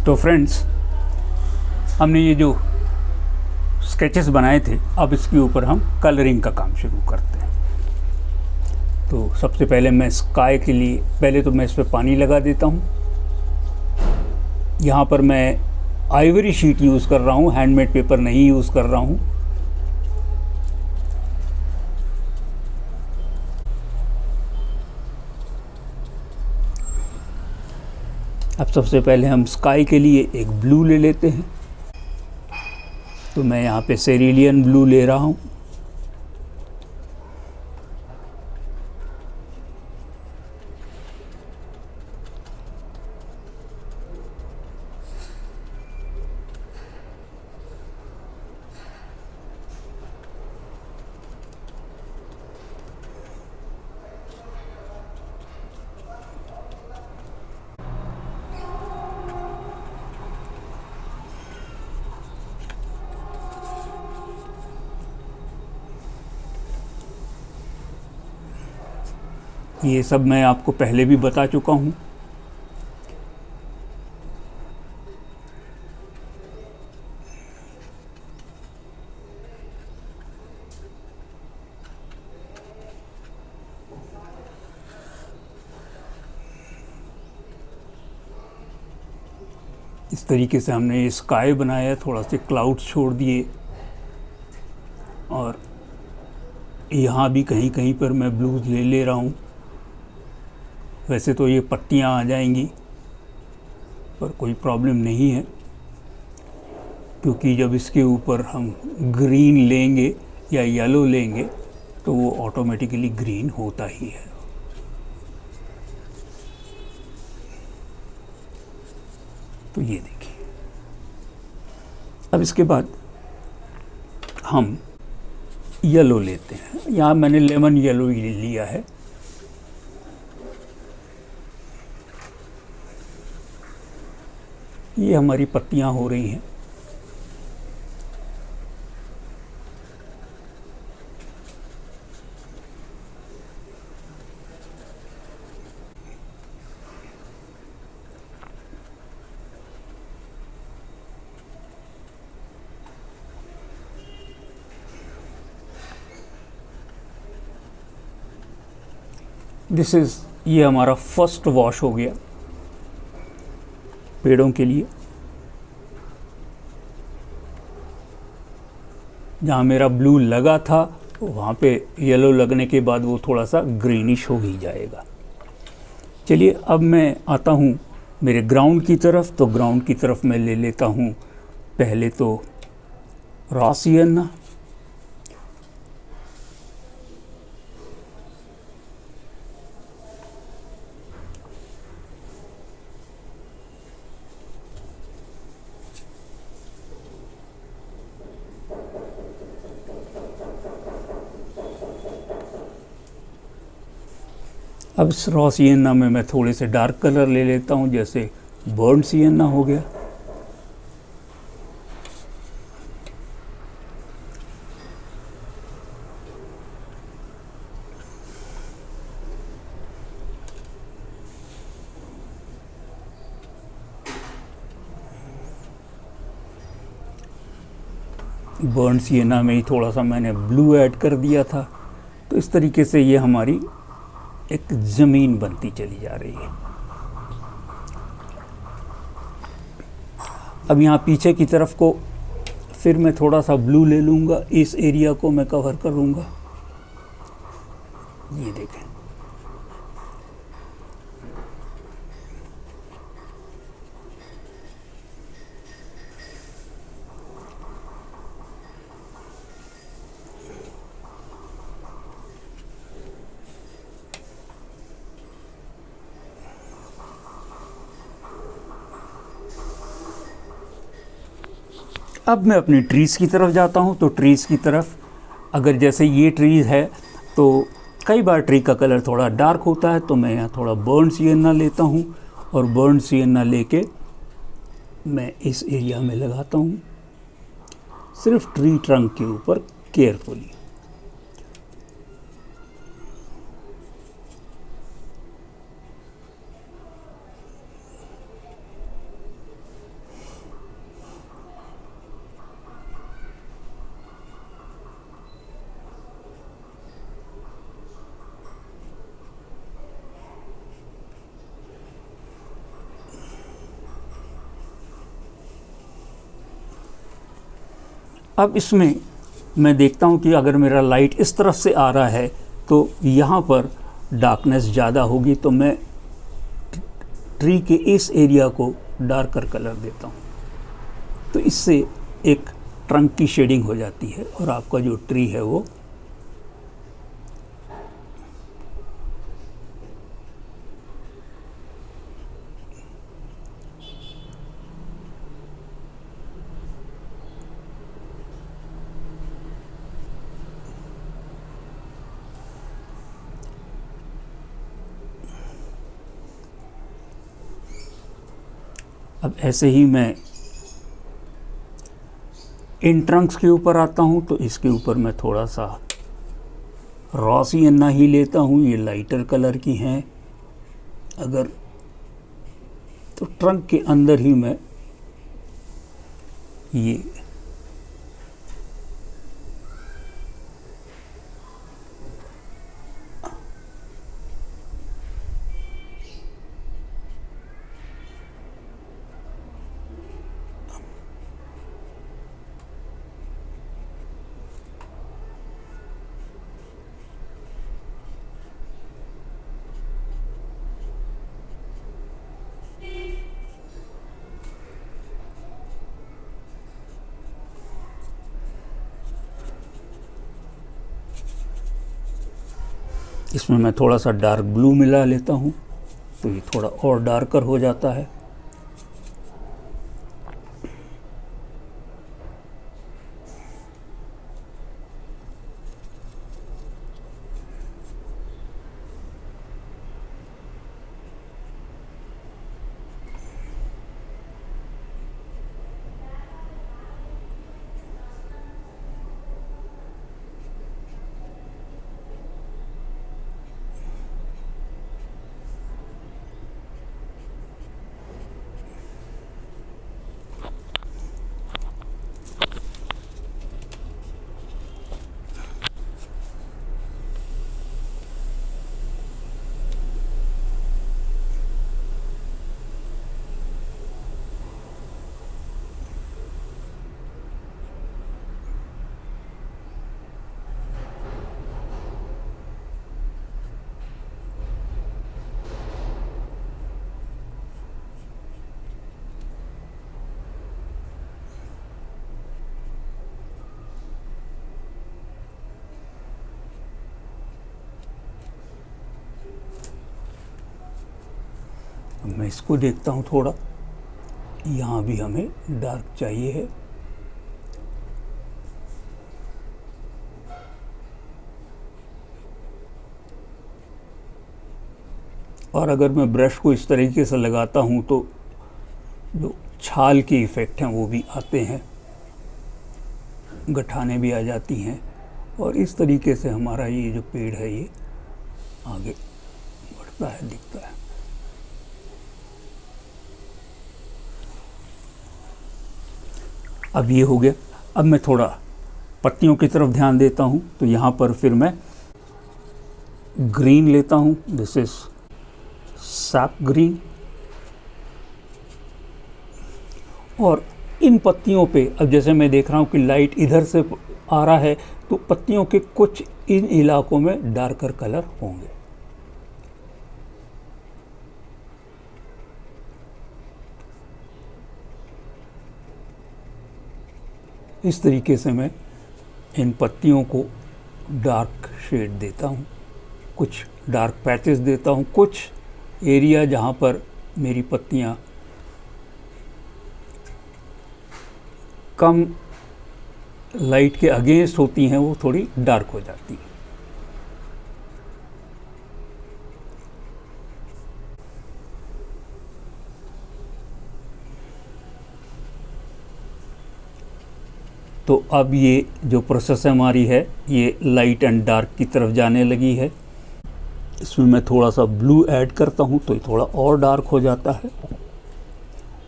तो फ्रेंड्स, हमने ये जो स्केचेस बनाए थे, अब इसके ऊपर हम कलरिंग का काम शुरू करते हैं। तो सबसे पहले मैं स्काई के लिए पहले तो मैं इस पर पानी लगा देता हूँ। यहाँ पर मैं आइवरी शीट यूज़ कर रहा हूँ, हैंडमेड पेपर नहीं यूज़ कर रहा हूँ। अब सबसे पहले हम स्काई के लिए एक ब्लू ले लेते हैं। तो मैं यहाँ पे सेरिलियन ब्लू ले रहा हूँ। ये सब मैं आपको पहले भी बता चुका हूँ। इस तरीके से हमने ये स्काई बनाया, थोड़ा से क्लाउड्स छोड़ दिए, और यहाँ भी कहीं कहीं पर मैं ब्लूज ले ले रहा हूँ। वैसे तो ये पट्टियाँ आ जाएंगी, पर कोई प्रॉब्लम नहीं है, क्योंकि जब इसके ऊपर हम ग्रीन लेंगे या येलो लेंगे तो वो ऑटोमेटिकली ग्रीन होता ही है। तो ये देखिए। अब इसके बाद हम येलो लेते हैं। यहाँ मैंने लेमन येलो लिया है। ये हमारी पत्तियां हो रही हैं। ये हमारा फर्स्ट वॉश हो गया पेड़ों के लिए। जहाँ मेरा ब्लू लगा था वहाँ पे येलो लगने के बाद वो थोड़ा सा ग्रीनिश हो ही जाएगा। चलिए, अब मैं आता हूँ मेरे ग्राउंड की तरफ। तो ग्राउंड की तरफ मैं ले लेता हूँ पहले तो रॉ सिएना। अब इस रॉ सिएना में मैं थोड़े से डार्क कलर ले लेता हूँ, जैसे बर्न सिएना हो गया। बर्न सिएना में ही थोड़ा सा मैंने ब्लू ऐड कर दिया था। तो इस तरीके से ये हमारी एक ज़मीन बनती चली जा रही है। अब यहाँ पीछे की तरफ को फिर मैं थोड़ा सा ब्लू ले लूँगा, इस एरिया को मैं कवर करूँगा। ये देखें। अब मैं अपनी ट्रीज़ की तरफ जाता हूँ। तो ट्रीज़ की तरफ अगर जैसे ये ट्रीज़ है तो कई बार ट्री का कलर थोड़ा डार्क होता है, तो मैं यहाँ थोड़ा बर्न सिएना लेता हूँ और बर्न सिएना लेके मैं इस एरिया में लगाता हूँ, सिर्फ ट्री ट्रंक के ऊपर केयरफुली। अब इसमें मैं देखता हूँ कि अगर मेरा लाइट इस तरफ से आ रहा है तो यहाँ पर डार्कनेस ज़्यादा होगी, तो मैं ट्री के इस एरिया को डार्कर कलर देता हूँ। तो इससे एक ट्रंक की शेडिंग हो जाती है और आपका जो ट्री है वो अब ऐसे ही मैं इन ट्रंक्स के ऊपर आता हूँ, तो इसके ऊपर मैं थोड़ा सा रॉ सियन्ना ही लेता हूँ। ये लाइटर कलर की हैं। अगर तो ट्रंक के अंदर ही मैं ये इसमें मैं थोड़ा सा डार्क ब्लू मिला लेता हूँ, तो ये थोड़ा और डार्कर हो जाता है। मैं इसको देखता हूँ, थोड़ा यहाँ भी हमें डार्क चाहिए है। और अगर मैं ब्रश को इस तरीके से लगाता हूँ तो जो छाल के इफ़ेक्ट हैं वो भी आते हैं, गठाने भी आ जाती हैं, और इस तरीके से हमारा ये जो पेड़ है ये आगे बढ़ता है, दिखता है। अब ये हो गया। अब मैं थोड़ा पत्तियों की तरफ ध्यान देता हूँ, तो यहाँ पर फिर मैं ग्रीन लेता हूँ। This is SAP green. और इन पत्तियों पे अब जैसे मैं देख रहा हूँ कि लाइट इधर से आ रहा है, तो पत्तियों के कुछ इन इलाकों में डार्कर कलर होंगे। इस तरीके से मैं इन पत्तियों को डार्क शेड देता हूँ, कुछ डार्क पैचेस देता हूँ, कुछ एरिया जहाँ पर मेरी पत्तियाँ कम लाइट के अगेंस्ट होती हैं वो थोड़ी डार्क हो जाती हैं। तो अब ये जो प्रोसेस हमारी है ये लाइट एंड डार्क की तरफ जाने लगी है। इसमें मैं थोड़ा सा ब्लू ऐड करता हूँ तो ये थोड़ा और डार्क हो जाता है,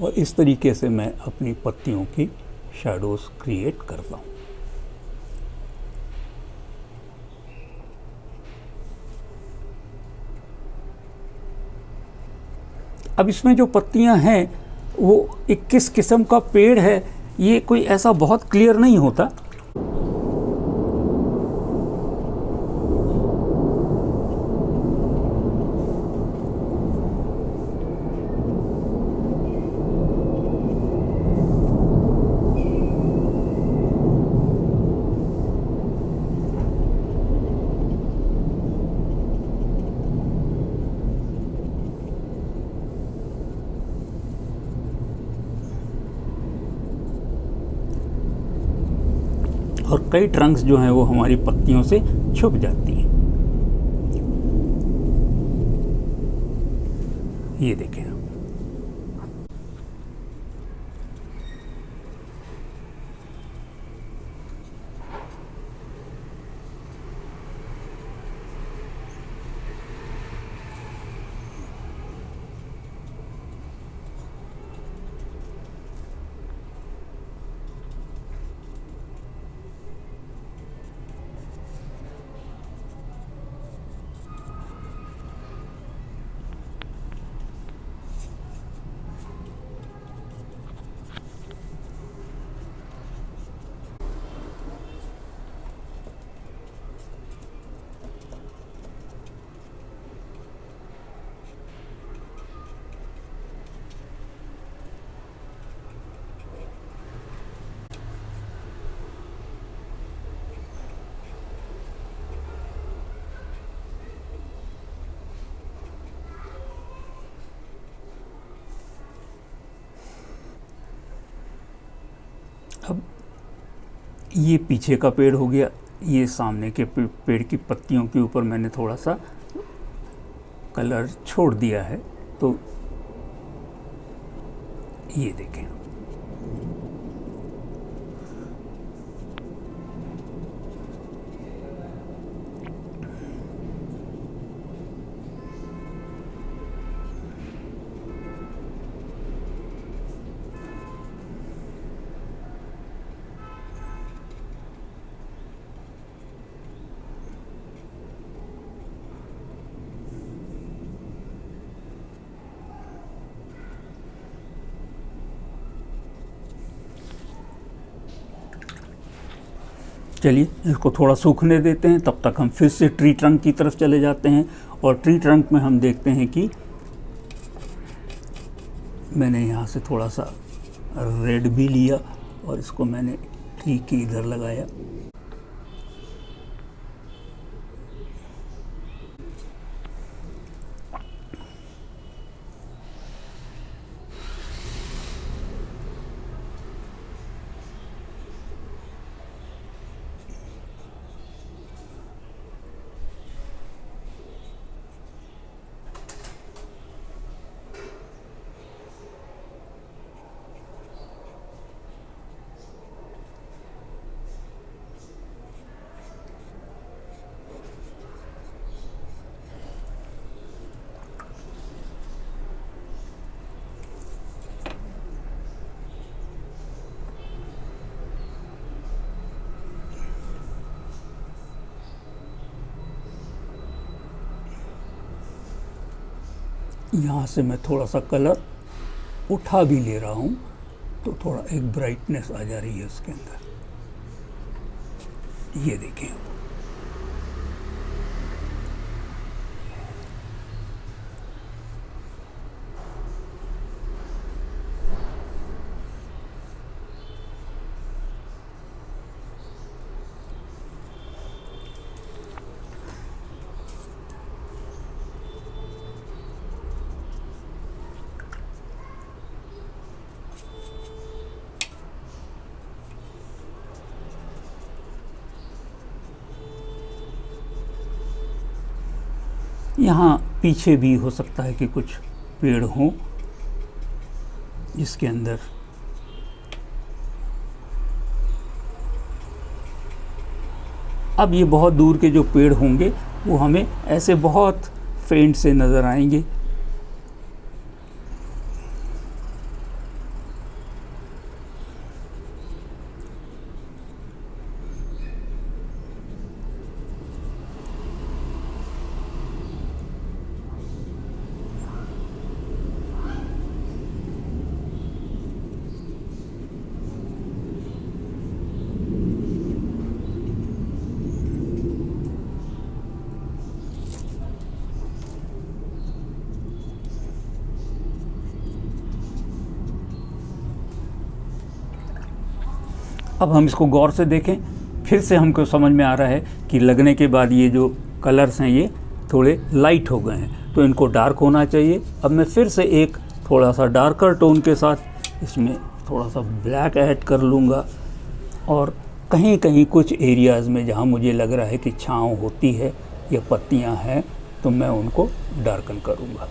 और इस तरीके से मैं अपनी पत्तियों की शैडोज क्रिएट करता हूँ। अब इसमें जो पत्तियां हैं वो 21 किस्म का पेड़ है, ये कोई ऐसा बहुत क्लियर नहीं होता, कई ट्रंक्स जो हैं वो हमारी पत्तियों से छुप जाती हैं। ये देखें, अब ये पीछे का पेड़ हो गया, ये सामने के पेड़ की पत्तियों के ऊपर मैंने थोड़ा सा कलर छोड़ दिया है। तो ये देखें, चलिए इसको थोड़ा सूखने देते हैं। तब तक हम फिर से ट्री ट्रंक की तरफ चले जाते हैं और ट्री ट्रंक में हम देखते हैं कि मैंने यहाँ से थोड़ा सा रेड भी लिया और इसको मैंने ट्री के इधर लगाया। यहाँ से मैं थोड़ा सा कलर उठा भी ले रहा हूँ, तो थोड़ा एक ब्राइटनेस आ जा रही है उसके अंदर। ये देखें, यहाँ पीछे भी हो सकता है कि कुछ पेड़ हों जिसके अंदर अब ये बहुत दूर के जो पेड़ होंगे वो हमें ऐसे बहुत फेंट से नज़र आएंगे। अब हम इसको गौर से देखें, फिर से हमको समझ में आ रहा है कि लगने के बाद ये जो कलर्स हैं ये थोड़े लाइट हो गए हैं, तो इनको डार्क होना चाहिए। अब मैं फिर से एक थोड़ा सा डार्कर टोन के साथ इसमें थोड़ा सा ब्लैक ऐड कर लूँगा और कहीं कहीं कुछ एरियाज़ में जहाँ मुझे लग रहा है कि छाँव होती है या पत्तियाँ हैं तो मैं उनको डार्कन करूँगा।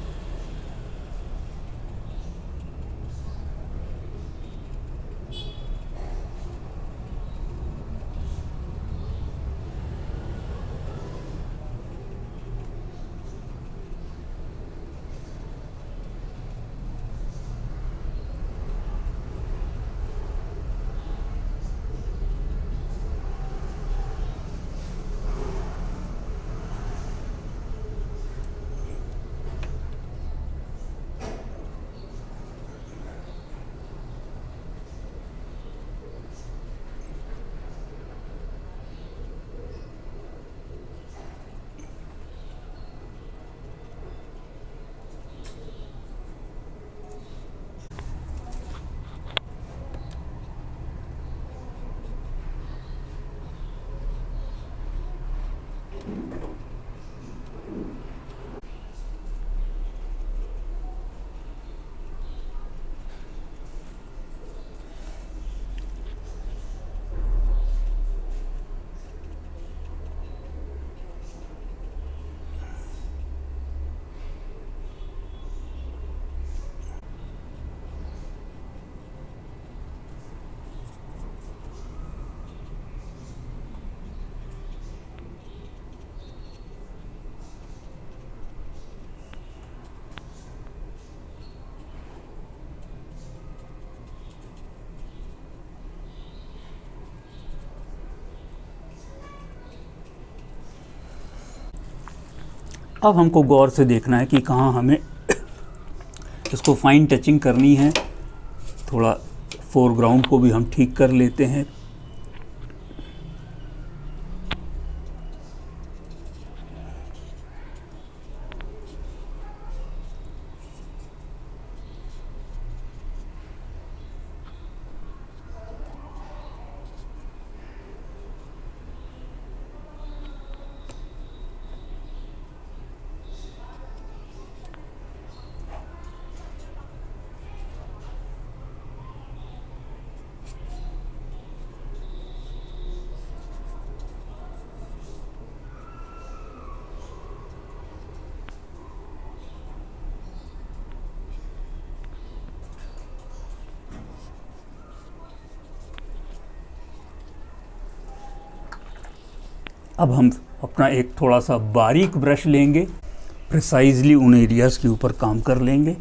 अब हमको गौर से देखना है कि कहाँ हमें इसको फाइन टचिंग करनी है। थोड़ा फोरग्राउंड को भी हम ठीक कर लेते हैं। अब हम अपना एक थोड़ा सा बारीक ब्रश लेंगे, प्रिसाइजली उन एरियाज़ के ऊपर काम कर लेंगे।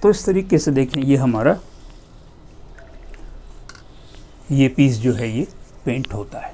तो इस तरीके से देखें, ये हमारा ये पीस जो है ये पेंट होता है।